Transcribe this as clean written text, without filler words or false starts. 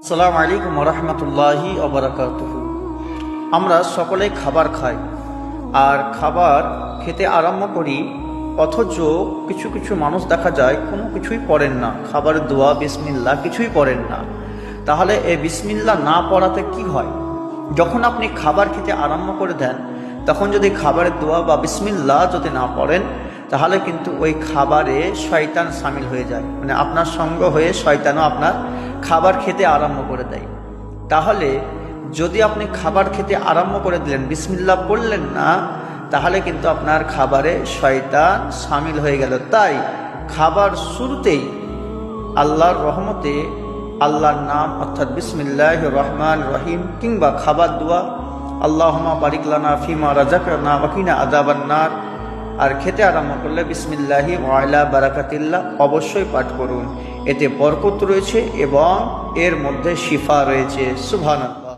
আসসালামু আলাইকুম রহমতুল্লাহি ওবারাকাতুহু। আমরা সকলেই খাবার খাই, আর খাবার খেতে আরম্ভ করি, অথচ কিছু কিছু মানুষ দেখা যায় কোনো কিছুই পড়েন না, খাবারের দোয়া বিসমিল্লাহ কিছুই পড়েন না। তাহলে এই বিসমিল্লাহ না পড়াতে কি হয়? যখন আপনি খাবার খেতে আরম্ভ করে দেন, তখন যদি খাবারের দোয়া বা বিসমিল্লাহ যদি না পড়েন, তাহলে কিন্তু ওই খাবারে শয়তান সামিল হয়ে যায়, মানে আপনার সঙ্গ হয়ে শয়তানও আপনার খাবার খেতে আরম্ভ করে দেয়। তাহলে যদি আপনি খাবার খেতে আরম্ভ করে দিলেন, বিসমিল্লাহ পড়লেন না, তাহলে কিন্তু আপনার খাবারে শয়তান সামিল হয়ে গেল। তাই খাবার শুরুতেই আল্লাহর রহমতে আল্লাহর নাম অর্থাৎ বিসমিল্লাহির রহমানির রহিম কিংবা খাবার দোয়া আল্লাহুম্মা বারিক লানা ফিমা রাযাকনা ওয়া কিনা আযাবান নার, আর খেতে আরম্ভ করলে বিসমিল্লাহি ওয়া আলা বারাকাতিল্লাহ অবশ্যই পাঠ করুন। এতে বরকত রয়েছে এবং এর মধ্যে শিফা রয়েছে। সুবহানাল্লাহ।